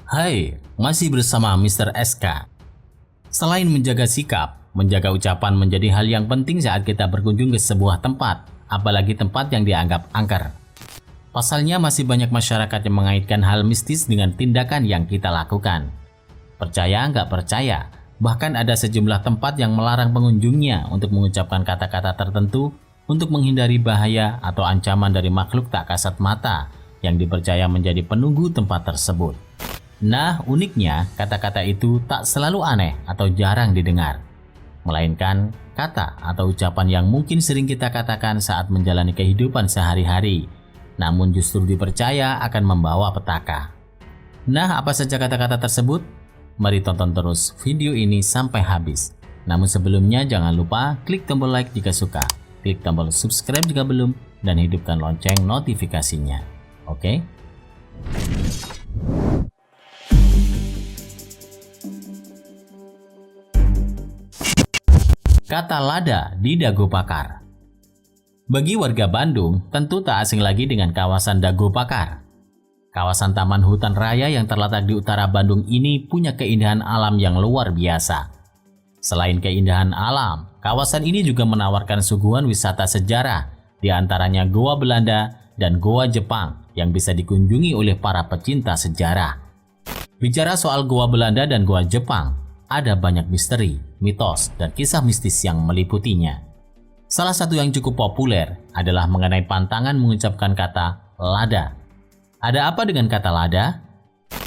Hai, masih bersama Mr. SK. Selain menjaga sikap, menjaga ucapan menjadi hal yang penting saat kita berkunjung ke sebuah tempat, apalagi tempat yang dianggap angker. Pasalnya masih banyak masyarakat yang mengaitkan hal mistis dengan tindakan yang kita lakukan. Percaya nggak percaya, bahkan ada sejumlah tempat yang melarang pengunjungnya untuk mengucapkan kata-kata tertentu untuk menghindari bahaya atau ancaman dari makhluk tak kasat mata yang dipercaya menjadi penunggu tempat tersebut. Nah, uniknya kata-kata itu tak selalu aneh atau jarang didengar, melainkan kata atau ucapan yang mungkin sering kita katakan saat menjalani kehidupan sehari-hari, namun justru dipercaya akan membawa petaka. Nah, apa saja kata-kata tersebut? Mari tonton terus video ini sampai habis. Namun sebelumnya jangan lupa klik tombol like jika suka, klik tombol subscribe jika belum, dan hidupkan lonceng notifikasinya. Oke? Kata lada di Dago Pakar. Bagi warga Bandung, tentu tak asing lagi dengan kawasan Dago Pakar. Kawasan Taman Hutan Raya yang terletak di utara Bandung ini punya keindahan alam yang luar biasa. Selain keindahan alam, kawasan ini juga menawarkan suguhan wisata sejarah, di antaranya Goa Belanda dan Goa Jepang yang bisa dikunjungi oleh para pecinta sejarah. Bicara soal Goa Belanda dan Goa Jepang, ada banyak misteri, mitos, dan kisah mistis yang meliputinya. Salah satu yang cukup populer adalah mengenai pantangan mengucapkan kata lada. Ada apa dengan kata lada?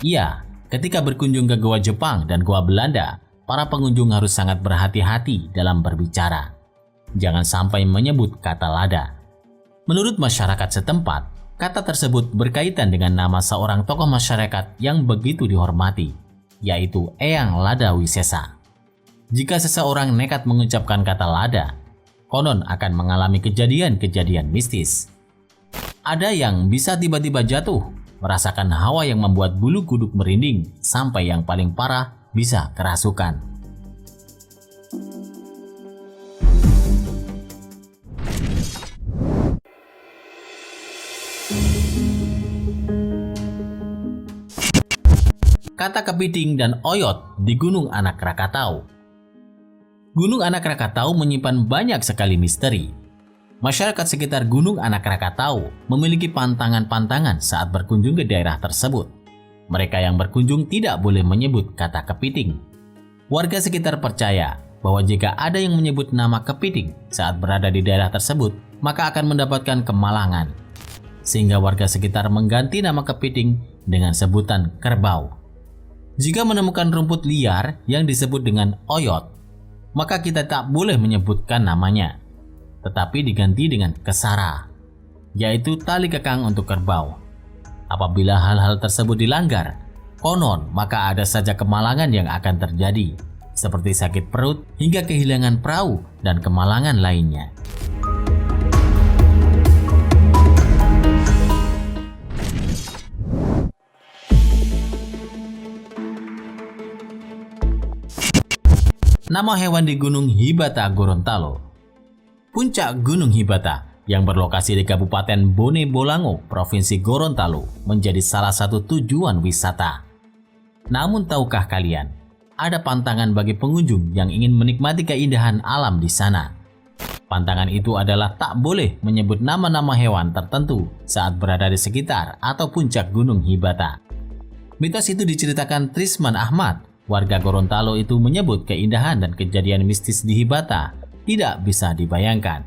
Iya, ketika berkunjung ke Goa Jepang dan Goa Belanda, para pengunjung harus sangat berhati-hati dalam berbicara. Jangan sampai menyebut kata lada. Menurut masyarakat setempat, kata tersebut berkaitan dengan nama seorang tokoh masyarakat yang begitu dihormati, yaitu Eyang Lada Wisesa. Jika seseorang nekat mengucapkan kata lada, konon akan mengalami kejadian-kejadian mistis. Ada yang bisa tiba-tiba jatuh, merasakan hawa yang membuat bulu kuduk merinding, sampai yang paling parah bisa kerasukan. Kata kepiting dan oyot di Gunung Anak Rakatau. Gunung Anak Rakatau menyimpan banyak sekali misteri. Masyarakat sekitar Gunung Anak Rakatau memiliki pantangan-pantangan saat berkunjung ke daerah tersebut. Mereka yang berkunjung tidak boleh menyebut kata kepiting. Warga sekitar percaya bahwa jika ada yang menyebut nama kepiting saat berada di daerah tersebut, maka akan mendapatkan kemalangan. Sehingga warga sekitar mengganti nama kepiting dengan sebutan kerbau. Jika menemukan rumput liar yang disebut dengan oyot, maka kita tak boleh menyebutkan namanya, tetapi diganti dengan kesara, yaitu tali kekang untuk kerbau. Apabila hal-hal tersebut dilanggar, konon maka ada saja kemalangan yang akan terjadi, seperti sakit perut hingga kehilangan perahu dan kemalangan lainnya. Nama hewan di Gunung Hibata, Gorontalo. Puncak Gunung Hibata yang berlokasi di Kabupaten Bone Bolango, Provinsi Gorontalo, menjadi salah satu tujuan wisata. Namun tahukah kalian, ada pantangan bagi pengunjung yang ingin menikmati keindahan alam di sana. Pantangan itu adalah tak boleh menyebut nama-nama hewan tertentu saat berada di sekitar atau puncak Gunung Hibata. Mitos itu diceritakan Trisman Ahmad. Warga Gorontalo itu menyebut keindahan dan kejadian mistis di Hibata tidak bisa dibayangkan.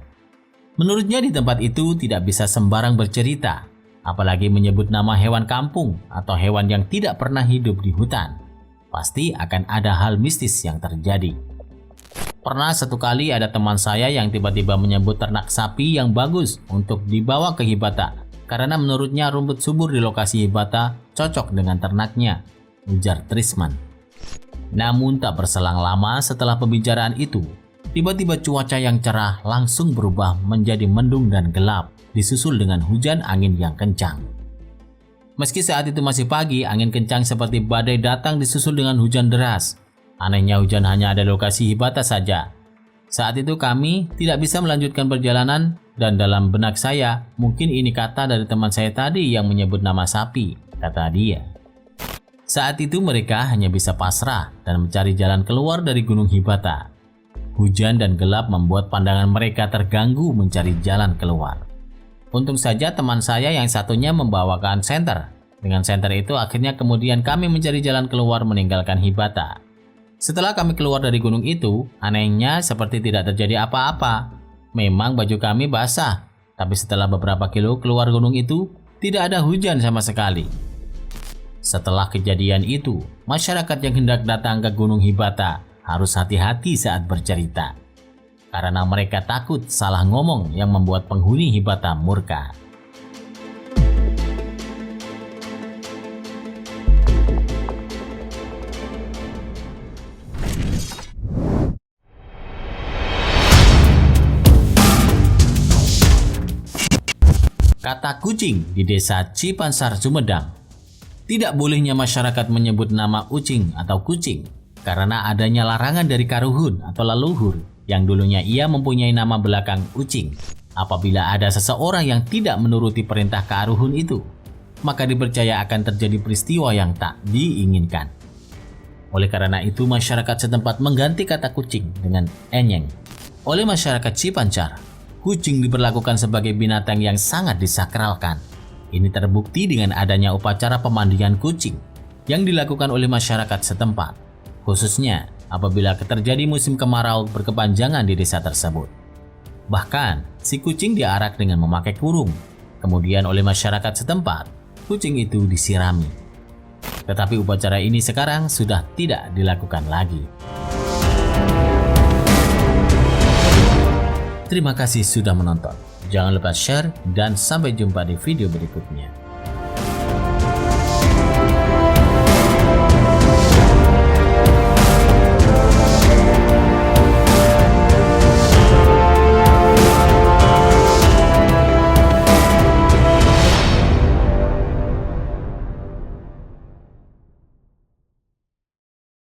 Menurutnya di tempat itu tidak bisa sembarang bercerita, apalagi menyebut nama hewan kampung atau hewan yang tidak pernah hidup di hutan. Pasti akan ada hal mistis yang terjadi. Pernah satu kali ada teman saya yang tiba-tiba menyebut ternak sapi yang bagus untuk dibawa ke Hibata karena menurutnya rumput subur di lokasi Hibata cocok dengan ternaknya, ujar Trisman. Namun tak berselang lama setelah pembicaraan itu, tiba-tiba cuaca yang cerah langsung berubah menjadi mendung dan gelap, disusul dengan hujan angin yang kencang. Meski saat itu masih pagi, angin kencang seperti badai datang disusul dengan hujan deras. Anehnya hujan hanya ada di lokasi Hibata saja. Saat itu kami tidak bisa melanjutkan perjalanan dan dalam benak saya, mungkin ini kata dari teman saya tadi yang menyebut nama sapi, kata dia. Saat itu mereka hanya bisa pasrah dan mencari jalan keluar dari Gunung Hibata. Hujan dan gelap membuat pandangan mereka terganggu mencari jalan keluar. Untung saja teman saya yang satunya membawakan senter. Dengan senter itu akhirnya kemudian kami mencari jalan keluar meninggalkan Hibata. Setelah kami keluar dari gunung itu, anehnya seperti tidak terjadi apa-apa. Memang baju kami basah, tapi setelah beberapa kilo keluar gunung itu, tidak ada hujan sama sekali. Setelah kejadian itu, masyarakat yang hendak datang ke Gunung Hibata harus hati-hati saat bercerita. Karena mereka takut salah ngomong yang membuat penghuni Hibata murka. Kata kucing di desa Cipansar, Sumedang. Tidak bolehnya masyarakat menyebut nama ucing atau kucing karena adanya larangan dari karuhun atau leluhur yang dulunya ia mempunyai nama belakang ucing. Apabila ada seseorang yang tidak menuruti perintah karuhun itu, maka dipercaya akan terjadi peristiwa yang tak diinginkan. Oleh karena itu masyarakat setempat mengganti kata kucing dengan enyeng. Oleh masyarakat Cipansar, kucing diperlakukan sebagai binatang yang sangat disakralkan. Ini terbukti dengan adanya upacara pemandian kucing yang dilakukan oleh masyarakat setempat, khususnya apabila terjadi musim kemarau berkepanjangan di desa tersebut. Bahkan, si kucing diarak dengan memakai kurung. Kemudian oleh masyarakat setempat, kucing itu disirami. Tetapi upacara ini sekarang sudah tidak dilakukan lagi. Terima kasih sudah menonton. Jangan lupa share dan sampai jumpa di video berikutnya.